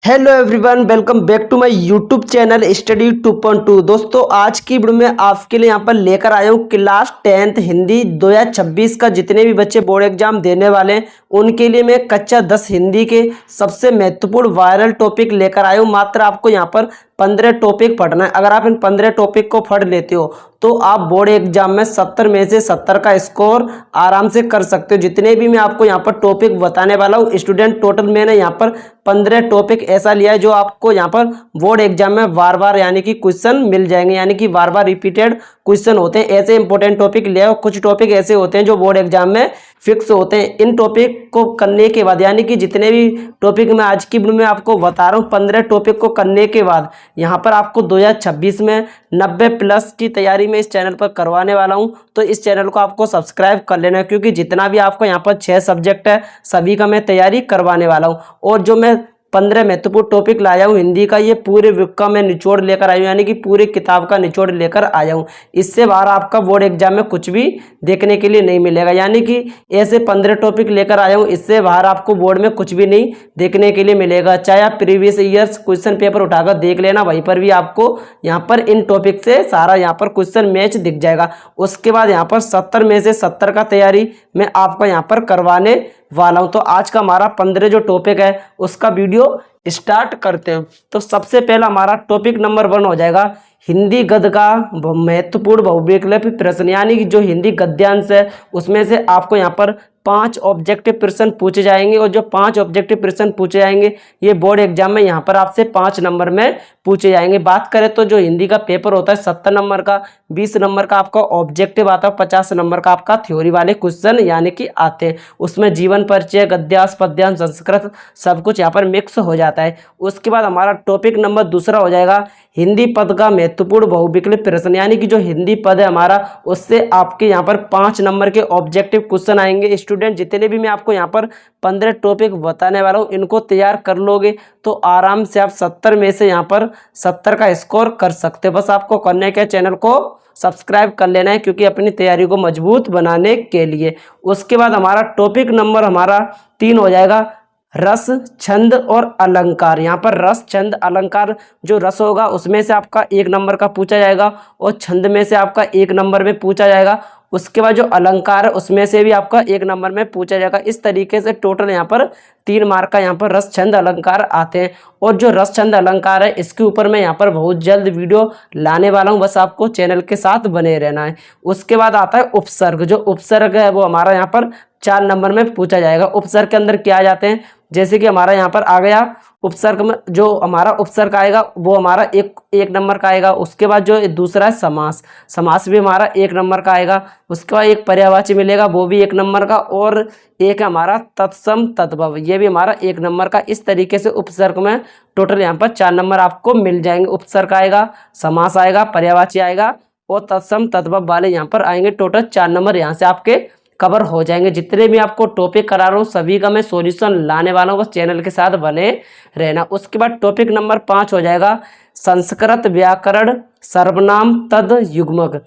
Hello everyone, welcome back to my YouTube channel study 2.2। दोस्तों, आज की वीडियो में आपके लिए यहाँ पर लेकर आया हूँ क्लास 10th हिंदी 2026 का जितने भी बच्चे बोर्ड एग्जाम देने वाले हैं उनके लिए मैं कक्षा 10 हिंदी के सबसे महत्वपूर्ण वायरल टॉपिक लेकर आया हूँ। मात्र आपको यहाँ पर 15 टॉपिक पढ़ना है। अगर आप इन 15 टॉपिक को पढ़ लेते हो तो आप बोर्ड एग्जाम में 70 में से 70 का स्कोर आराम से कर सकते हो। जितने भी मैं आपको यहाँ पर टॉपिक बताने वाला हूँ स्टूडेंट, टोटल मैंने यहाँ पर 15 टॉपिक ऐसा लिया है जो आपको यहाँ पर बोर्ड एग्जाम में बार बार यानी कि क्वेश्चन मिल जाएंगे, यानी कि बार बार रिपीटेड क्वेश्चन होते हैं। ऐसे इंपॉर्टेंट टॉपिक लिया है। कुछ टॉपिक ऐसे होते हैं जो बोर्ड एग्जाम में फिक्स होते हैं। इन टॉपिक को करने के बाद, यानी कि जितने भी टॉपिक मैं आज की वीडियो में आपको बता रहा हूँ, 15 टॉपिक को करने के बाद यहाँ पर आपको 2026 में 90+ की तैयारी में इस चैनल पर करवाने वाला हूँ। तो इस चैनल को आपको सब्सक्राइब कर लेना है, क्योंकि जितना भी आपको यहाँ पर 6 सब्जेक्ट है सभी का मैं तैयारी करवाने वाला हूँ। और जो मैं 15 महत्वपूर्ण टॉपिक लाया हूँ हिंदी का, ये पूरे बुक का मैं निचोड़ लेकर आया हूँ, यानी कि पूरी किताब का निचोड़ लेकर आया हूँ। इससे बाहर आपका बोर्ड एग्जाम में कुछ भी देखने के लिए नहीं मिलेगा, यानी कि ऐसे 15 टॉपिक लेकर आया हूँ। इससे बाहर आपको बोर्ड में कुछ भी नहीं देखने के लिए मिलेगा। चाहे आप प्रीवियस ईयर्स क्वेश्चन पेपर उठाकर देख लेना, वहीं पर भी आपको यहाँ पर इन टॉपिक से सारा यहाँ पर क्वेश्चन मैच दिख जाएगा। उसके बाद यहाँ पर 70 में से 70 का तैयारी मैं आपको यहाँ पर करवाने वाला हूँ। तो आज का हमारा 15 जो टॉपिक है उसका वीडियो स्टार्ट करते हैं। तो सबसे पहला हमारा टॉपिक नंबर 1 हो जाएगा हिंदी गद्य का महत्वपूर्ण बहुविकल्पी प्रश्न, यानी कि जो हिंदी गद्यांश है उसमें से आपको यहाँ पर 5 ऑब्जेक्टिव प्रश्न पूछे जाएंगे। और जो 5 ऑब्जेक्टिव प्रश्न पूछे जाएंगे ये बोर्ड एग्जाम में यहाँ पर आपसे 5 नंबर में पूछे जाएंगे। बात करें तो जो हिंदी का पेपर होता है 70 नंबर का, 20 नंबर का आपका ऑब्जेक्टिव आता है, 50 नंबर का आपका थ्योरी वाले क्वेश्चन यानी कि आते हैं। उसमें जीवन परिचय, गद्यांश, पद्यांश, संस्कृत सब कुछ यहाँ पर मिक्स हो जाता है। उसके बाद हमारा टॉपिक नंबर 2 हो जाएगा हिंदी पद का महत्वपूर्ण बहुविकल्पी प्रश्न, यानी कि जो हिंदी पद है हमारा उससे आपके यहाँ पर 5 नंबर के ऑब्जेक्टिव क्वेश्चन आएंगे। स्टूडेंट, जितने भी मैं आपको यहाँ पर 15 टॉपिक बताने वाला हूँ इनको तैयार कर लोगे तो आराम से आप 70 में से यहाँ पर 70 का स्कोर कर सकते हो। बस आपको करने के चैनल को सब्सक्राइब कर लेना है, क्योंकि अपनी तैयारी को मजबूत बनाने के लिए। उसके बाद हमारा टॉपिक नंबर हमारा 3 हो जाएगा रस, छंद और अलंकार। यहाँ पर रस, छंद, अलंकार, जो रस होगा उसमें से आपका 1 नंबर का पूछा जाएगा और छंद में से आपका 1 नंबर में पूछा जाएगा। उसके बाद जो अलंकार है उसमें से भी आपका 1 नंबर में पूछा जाएगा। इस तरीके से टोटल यहाँ पर 3 मार्क का यहाँ पर रस, छंद, अलंकार आते हैं। और जो रस, छंद, अलंकार है इसके ऊपर मैं यहाँ पर बहुत जल्द वीडियो लाने वाला हूँ, बस आपको चैनल के साथ बने रहना है। उसके बाद आता है उपसर्ग। जो उपसर्ग है वो हमारा यहाँ पर 4 नंबर में पूछा जाएगा। उपसर्ग के अंदर क्या आ जाते हैं, जैसे कि हमारा यहाँ पर आ गया उपसर्ग में जो हमारा उपसर्ग आएगा वो हमारा एक नंबर का आएगा। उसके बाद जो दूसरा है समास, समास भी हमारा 1 नंबर का आएगा। उसके बाद एक पर्यायवाची मिलेगा वो भी 1 नंबर का, और एक हमारा तत्सम तद्भव, ये भी हमारा 1 नंबर का। इस तरीके से उपसर्ग में टोटल यहाँ पर 4 नंबर आपको मिल जाएंगे। उपसर्ग आएगा, समास आएगा, पर्यायवाची आएगा और तत्सम तद्भव वाले यहाँ पर आएंगे। टोटल 4 नंबर यहाँ से आपके कवर हो जाएंगे। जितने भी आपको टॉपिक करा रहा हूँ सभी का मैं सॉल्यूशन लाने वाला हूँ, बस चैनल के साथ बने रहना। उसके बाद टॉपिक नंबर 5 हो जाएगा संस्कृत व्याकरण सर्वनाम तद युग्मक,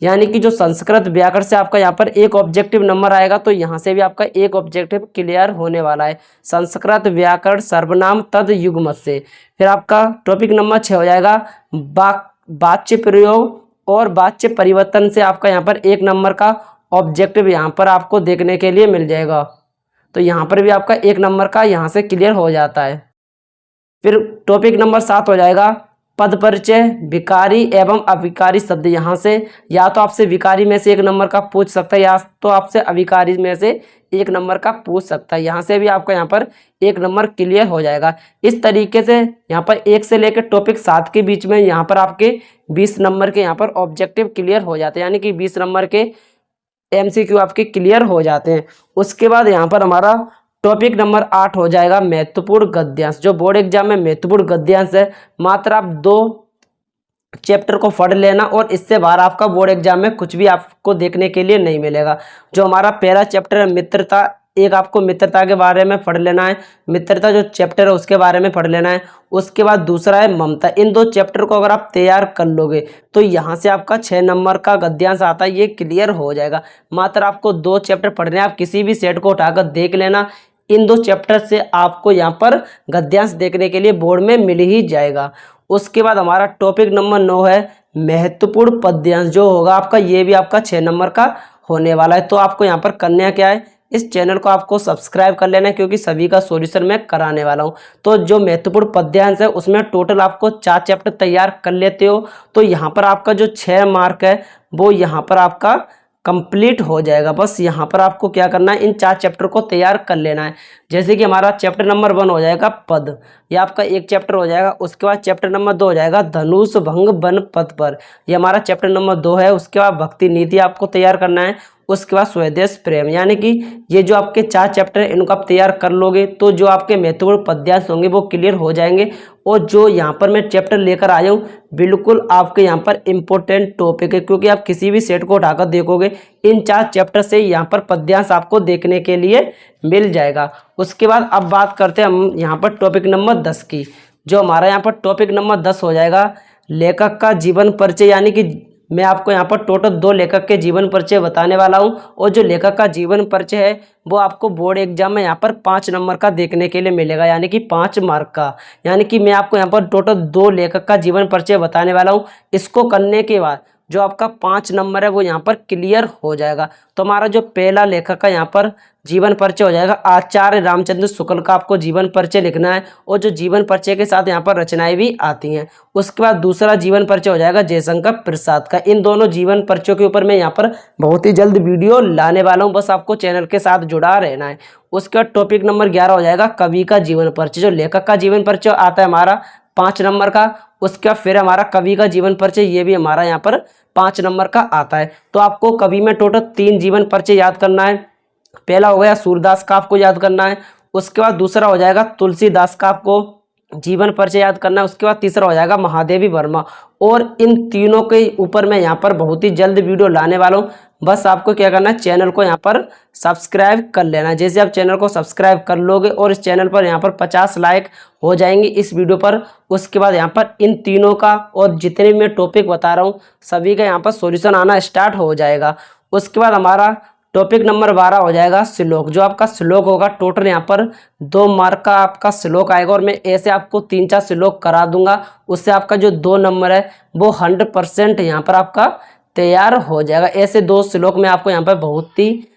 यानी कि जो संस्कृत व्याकरण से आपका यहाँ पर 1 ऑब्जेक्टिव नंबर आएगा, तो यहाँ से भी आपका 1 ऑब्जेक्टिव क्लियर होने वाला है संस्कृत व्याकरण सर्वनाम तद युग्मक से। फिर आपका टॉपिक नंबर 6 हो जाएगा वाच्य प्रयोग और वाच्य परिवर्तन से आपका यहाँ पर 1 नंबर का ऑब्जेक्टिव यहाँ पर आपको देखने के लिए मिल जाएगा। तो यहाँ पर भी आपका 1 नंबर का यहाँ से क्लियर हो जाता है। फिर टॉपिक नंबर 7 हो जाएगा पद परिचय, विकारी एवं अविकारी शब्द। यहाँ से या तो आपसे विकारी में से 1 नंबर का पूछ सकता है या तो आपसे अविकारी में से 1 नंबर का पूछ सकता है। यहाँ से भी आपका यहाँ पर 1 नंबर क्लियर हो जाएगा। इस तरीके से यहाँ पर 1 से लेकर टॉपिक 7 के बीच में यहाँ पर आपके 20 नंबर के यहाँ पर ऑब्जेक्टिव क्लियर हो जाते हैं, यानी कि 20 नंबर के MCQ आपके क्लियर हो जाते हैं। उसके बाद यहाँ पर हमारा टॉपिक नंबर 8 हो जाएगा महत्वपूर्ण गद्यांश। जो बोर्ड एग्जाम में महत्वपूर्ण गद्यांश है, मात्र आप 2 चैप्टर को पढ़ लेना और इससे बाहर आपका बोर्ड एग्जाम में कुछ भी आपको देखने के लिए नहीं मिलेगा। जो हमारा पहला चैप्टर है मित्रता, एक आपको मित्रता के बारे में पढ़ लेना है, मित्रता जो चैप्टर है उसके बारे में पढ़ लेना है। उसके बाद दूसरा है ममता। इन 2 चैप्टर को अगर आप तैयार कर लोगे तो यहाँ से आपका 6 नंबर का गद्यांश आता है, ये क्लियर हो जाएगा। मात्र आपको 2 चैप्टर पढ़ने हैं, आप किसी भी सेट को उठाकर देख लेना। इन 2 चैप्टर से आपको यहाँ पर गद्यांश देखने के लिए बोर्ड में मिल ही जाएगा। उसके बाद हमारा टॉपिक नंबर 9 है महत्वपूर्ण पद्यांश, जो होगा आपका ये भी आपका 6 नंबर का होने वाला है। तो आपको यहाँ पर करना क्या है, इस चैनल को आपको सब्सक्राइब कर लेना है, क्योंकि सभी का सॉल्यूशन मैं कराने वाला हूँ। तो जो महत्वपूर्ण पद्यांश है उसमें टोटल आपको 4 चैप्टर तैयार कर लेते हो तो यहाँ पर आपका जो 6 मार्क है वो यहाँ पर आपका कंप्लीट हो जाएगा। बस यहाँ पर आपको क्या करना है, इन 4 चैप्टर को तैयार कर लेना है। जैसे कि हमारा चैप्टर नंबर 1 हो जाएगा पद, ये आपका एक चैप्टर हो जाएगा। उसके बाद चैप्टर नंबर 2 हो जाएगा धनुष भंग वन पद पर, ये हमारा चैप्टर नंबर 2 है। उसके बाद भक्ति नीति आपको तैयार करना है। उसके बाद स्वदेश प्रेम, यानी कि ये जो आपके 4 चैप्टर है इनको आप तैयार कर लोगे तो जो आपके महत्वपूर्ण पद्यांश होंगे वो क्लियर हो जाएंगे। और जो यहाँ पर मैं चैप्टर लेकर आया हूँ बिल्कुल आपके यहाँ पर इम्पोर्टेंट टॉपिक है, क्योंकि आप किसी भी सेट को उठाकर देखोगे इन 4 चैप्टर से यहाँ पर पद्यांश आपको देखने के लिए मिल जाएगा। उसके बाद अब बात करते हैं हम यहाँ पर टॉपिक नंबर 10 की। जो हमारा यहाँ पर टॉपिक नंबर 10 हो जाएगा लेखक का जीवन परिचय, यानी कि मैं आपको यहाँ पर टोटल 2 लेखक के जीवन परिचय बताने वाला हूँ। और जो लेखक का जीवन परिचय है वो आपको बोर्ड एग्जाम में यहाँ पर 5 नंबर का देखने के लिए मिलेगा, यानी कि 5 मार्क का। यानी कि मैं आपको यहाँ पर टोटल 2 लेखक का जीवन परिचय बताने वाला हूँ। इसको करने के बाद जो आपका 5 नंबर है वो यहाँ पर क्लियर हो जाएगा। तो हमारा जो पहला लेखक का यहाँ पर जीवन परिचय हो जाएगा आचार्य रामचंद्र शुक्ल का आपको जीवन परिचय लिखना है। और जो जीवन परिचय के साथ यहाँ पर रचनाएं भी आती हैं। उसके बाद दूसरा जीवन परिचय हो जाएगा जयशंकर प्रसाद का। इन दोनों जीवन परिचयों के ऊपर मैं यहाँ पर बहुत ही जल्द वीडियो लाने वाला हूँ, बस आपको चैनल के साथ जुड़ा रहना है। उसके बाद टॉपिक नंबर 11 हो जाएगा कवि का जीवन परिचय। जो लेखक का जीवन परिचय आता है हमारा 5 नंबर का, उसके बाद फिर हमारा कवि का जीवन परिचय ये भी हमारा यहाँ पर 5 नंबर का आता है। तो आपको कवि में टोटल 3 जीवन परिचय याद करना है। पहला हो गया सूरदास का आपको याद करना है। उसके बाद दूसरा हो जाएगा तुलसीदास का आपको जीवन परिचय याद करना है। उसके बाद तीसरा हो जाएगा महादेवी वर्मा। और इन तीनों के ऊपर मैं यहाँ पर बहुत ही जल्द वीडियो लाने वाला हूँ। बस आपको क्या करना है, चैनल को यहाँ पर सब्सक्राइब कर लेना है। जैसे आप चैनल को सब्सक्राइब कर लोगे और इस चैनल पर यहाँ पर 50 लाइक हो जाएंगे इस वीडियो पर, उसके बाद यहाँ पर इन तीनों का और जितने भी मैं टॉपिक बता रहा हूँ सभी का यहाँ पर सॉल्यूशन आना स्टार्ट हो जाएगा। उसके बाद हमारा टॉपिक नंबर 12 हो जाएगा श्लोक। जो आपका श्लोक होगा टोटल यहाँ पर 2 मार्क का आपका श्लोक आएगा। और मैं ऐसे आपको 3-4 श्लोक करा दूंगा, उससे आपका जो 2 नंबर है वो 100% यहाँ पर आपका तैयार हो जाएगा। ऐसे 2 श्लोक मैं आपको यहाँ पर बहुत ही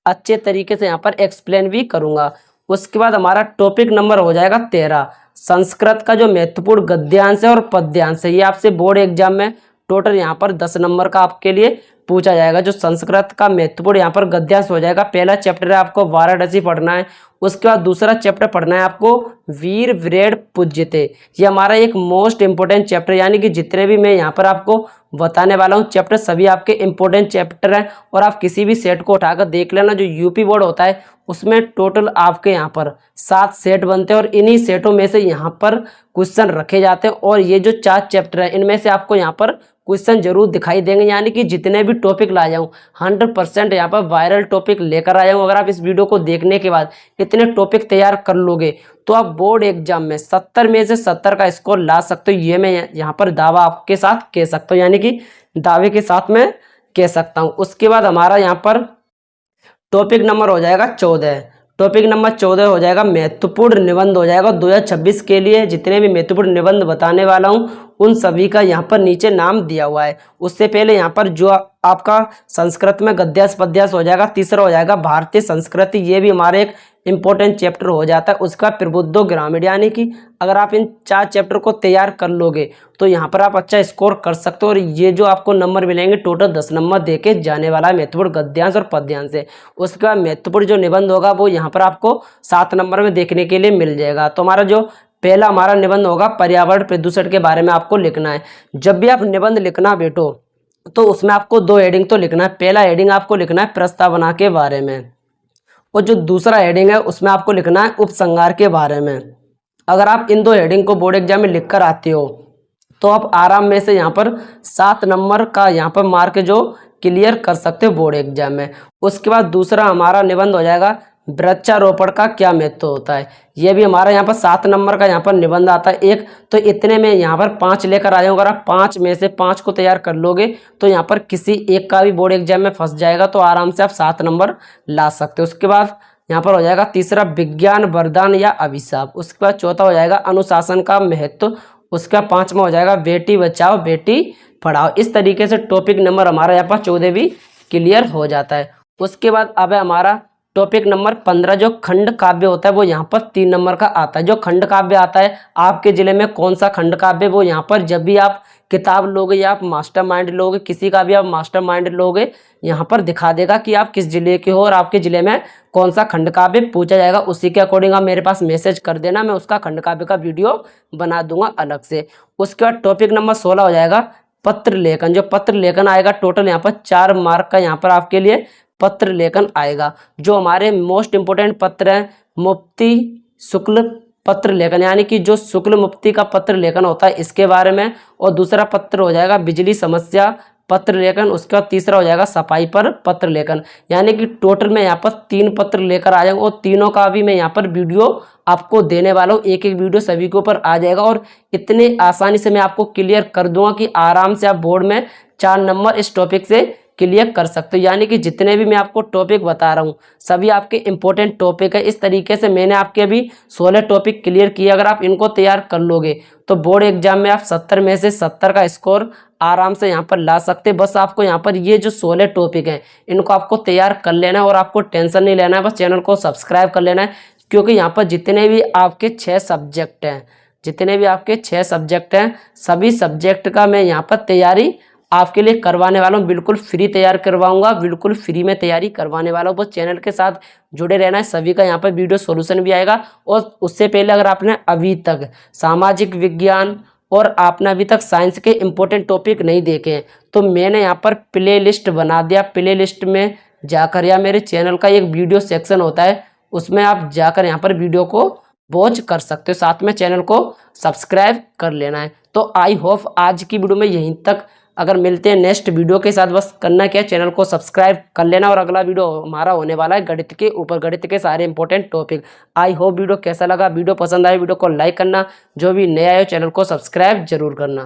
अच्छे तरीके से यहाँ पर एक्सप्लेन भी करूँगा। उसके बाद हमारा टॉपिक नंबर हो जाएगा 13 संस्कृत का जो महत्वपूर्ण गद्यांश है और पद्यांश है। ये आपसे बोर्ड एग्जाम में टोटल यहाँ पर 10 नंबर का आपके लिए पूछा जाएगा। जो संस्कृत का महत्वपूर्ण यहाँ पर गद्यांश हो जाएगा, पहला चैप्टर है आपको वाराणसी पढ़ना है। उसके बाद दूसरा चैप्टर पढ़ना है आपको वीर व्रेड पूज्यते। ये हमारा एक मोस्ट इंपोर्टेंट चैप्टर, यानी कि जितने भी मैं यहाँ पर आपको बताने वाला हूँ चैप्टर सभी आपके इंपॉर्टेंट चैप्टर हैं। और आप किसी भी सेट को उठाकर देख लेना, जो यूपी बोर्ड होता है उसमें टोटल आपके यहाँ पर 7 सेट बनते हैं और इन्हीं सेटों में से यहाँ पर क्वेश्चन रखे जाते हैं। और ये जो 4 चैप्टर है इनमें से आपको यहाँ पर क्वेश्चन जरूर दिखाई देंगे, यानी कि जितने भी टॉपिक लाया हूँ 100% यहाँ पर वायरल टॉपिक लेकर आया हूँ। अगर आप इस वीडियो को देखने के बाद इतने टॉपिक तैयार कर लोगे तो आप बोर्ड एग्जाम में 70 में से 70 का स्कोर ला सकते हो। ये मैं यहाँ पर दावा आपके साथ कह सकता हूँ, यानी कि दावे के साथ मैं कह सकता हूँ। उसके बाद हमारा यहाँ पर टॉपिक नंबर हो जाएगा 14। टॉपिक नंबर 14 हो जाएगा महत्वपूर्ण निबंध हो जाएगा 2026 के लिए। जितने भी महत्वपूर्ण निबंध बताने वाला हूँ उन सभी का यहाँ पर नीचे नाम दिया हुआ है। उससे पहले यहाँ पर जो आपका संस्कृत में गद्यांश पद्यांश हो जाएगा, तीसरा हो जाएगा भारतीय संस्कृति। ये भी हमारे एक इंपॉर्टेंट चैप्टर हो जाता है। उसका प्रबुद्धो ग्रामीण, यानी कि अगर आप इन 4 चैप्टर को तैयार कर लोगे तो यहाँ पर आप अच्छा स्कोर कर सकते हो। और ये जो आपको नंबर मिलेंगे टोटल 10 नंबर देके जाने वाला है महत्वपूर्ण गद्यांश और पद्यांश से। उसके बाद महत्वपूर्ण जो निबंध होगा वो यहाँ पर आपको 7 नंबर में देखने के लिए मिल जाएगा। तो हमारा जो पहला हमारा निबंध होगा पर्यावरण प्रदूषण के बारे में आपको लिखना है। जब भी आप निबंध लिखना बैठो तो उसमें आपको 2 हेडिंग तो लिखना है। पहला हेडिंग आपको लिखना है प्रस्तावना के बारे में, और जो दूसरा हेडिंग है उसमें आपको लिखना है उपसंहार के बारे में। अगर आप इन 2 हेडिंग को बोर्ड एग्जाम में लिख कर आते हो तो आप आराम में से यहाँ पर 7 नंबर का यहाँ पर मार्क जो क्लियर कर सकते हो बोर्ड एग्जाम में। उसके बाद दूसरा हमारा निबंध हो जाएगा वृक्षारोपण का क्या महत्व होता है। यह भी हमारा यहाँ पर 7 नंबर का यहाँ पर निबंध आता है एक। तो इतने में यहाँ पर 5 लेकर आए हो। अगर आप 5 में से 5 को तैयार कर लोगे तो यहाँ पर किसी एक का भी बोर्ड एग्जाम में फंस जाएगा, तो आराम से आप 7 नंबर ला सकते हो। उसके बाद यहाँ पर हो जाएगा तीसरा विज्ञान वरदान या अभिशाप। उसके बाद चौथा हो जाएगा अनुशासन का महत्व। उसका पांचवा हो जाएगा बेटी बचाओ बेटी पढ़ाओ। इस तरीके से टॉपिक नंबर हमारा यहाँ पर 14 भी क्लियर हो जाता है। उसके बाद अब है हमारा टॉपिक नंबर 15 जो खंड काव्य होता है वो यहाँ पर 3 नंबर का आता है। जो खंड काव्य आता है आपके जिले में कौन सा खंड काव्य, वो यहाँ पर जब भी आप किताब लोगे या आप मास्टरमाइंड लोगे, किसी का भी आप मास्टरमाइंड लोगे, यहाँ पर दिखा देगा कि आप किस जिले के हो और आपके जिले में कौन सा खंड काव्य पूछा जाएगा। उसी के अकॉर्डिंग आप मेरे पास मैसेज कर देना, मैं उसका खंड काव्य का वीडियो बना दूंगा अलग से। उसके बाद टॉपिक नंबर 16 हो जाएगा पत्र लेखन। जो पत्र लेखन आएगा टोटल यहाँ पर 4 मार्क का यहाँ पर आपके लिए पत्र लेखन आएगा। जो हमारे मोस्ट इंपोर्टेंट पत्र हैं मुफ्ती शुक्ल पत्र लेखन, यानी कि जो शुक्ल मुफ्ती का पत्र लेखन होता है इसके बारे में। और दूसरा पत्र हो जाएगा बिजली समस्या पत्र लेखन। उसके बाद तीसरा हो जाएगा सफाई पर पत्र लेखन। यानी कि टोटल में यहाँ पर 3 पत्र लेकर आ जाएंगे और तीनों का भी मैं यहाँ पर वीडियो आपको देने वाला हूँ। एक एक वीडियो सभी के ऊपर आ जाएगा और इतने आसानी से मैं आपको क्लियर कर दूंगा कि आराम से आप बोर्ड में 4 नंबर इस टॉपिक से क्लियर कर सकते हो। यानी कि जितने भी मैं आपको टॉपिक बता रहा हूँ सभी आपके इंपॉर्टेंट टॉपिक है। इस तरीके से मैंने आपके अभी 16 टॉपिक क्लियर किए। अगर आप इनको तैयार कर लोगे तो बोर्ड एग्जाम में आप 70 में से 70 का स्कोर आराम से यहाँ पर ला सकते। बस आपको यहाँ पर ये जो 16 टॉपिक हैं इनको आपको तैयार कर लेना है और आपको टेंशन नहीं लेना है। बस चैनल को सब्सक्राइब कर लेना है, क्योंकि यहाँ पर जितने भी आपके 6 सब्जेक्ट हैं, जितने भी आपके 6 सब्जेक्ट हैं सभी सब्जेक्ट का मैं यहाँ पर तैयारी आपके लिए करवाने वाला हूँ। बिल्कुल फ्री तैयार करवाऊंगा, बिल्कुल फ्री में तैयारी करवाने वाला हूँ। बस चैनल के साथ जुड़े रहना है। सभी का यहाँ पर वीडियो सॉल्यूशन भी आएगा। और उससे पहले अगर आपने अभी तक सामाजिक विज्ञान और आपने अभी तक साइंस के इंपॉर्टेंट टॉपिक नहीं देखे हैं तो मैंने यहाँ पर प्ले लिस्ट बना दिया। प्ले लिस्ट में जाकर या मेरे चैनल का एक वीडियो सेक्शन होता है उसमें आप जाकर यहाँ पर वीडियो को वॉच कर सकते हो। साथ में चैनल को सब्सक्राइब कर लेना है। तो आई होप आज की वीडियो में यहीं तक। अगर मिलते हैं नेक्स्ट वीडियो के साथ, बस करना क्या, चैनल को सब्सक्राइब कर लेना। और अगला वीडियो हमारा होने वाला है गणित के ऊपर, गणित के सारे important topic. I hope video कैसा लगा, वीडियो पसंद आए वीडियो को लाइक करना, जो भी नया है चैनल को सब्सक्राइब जरूर करना।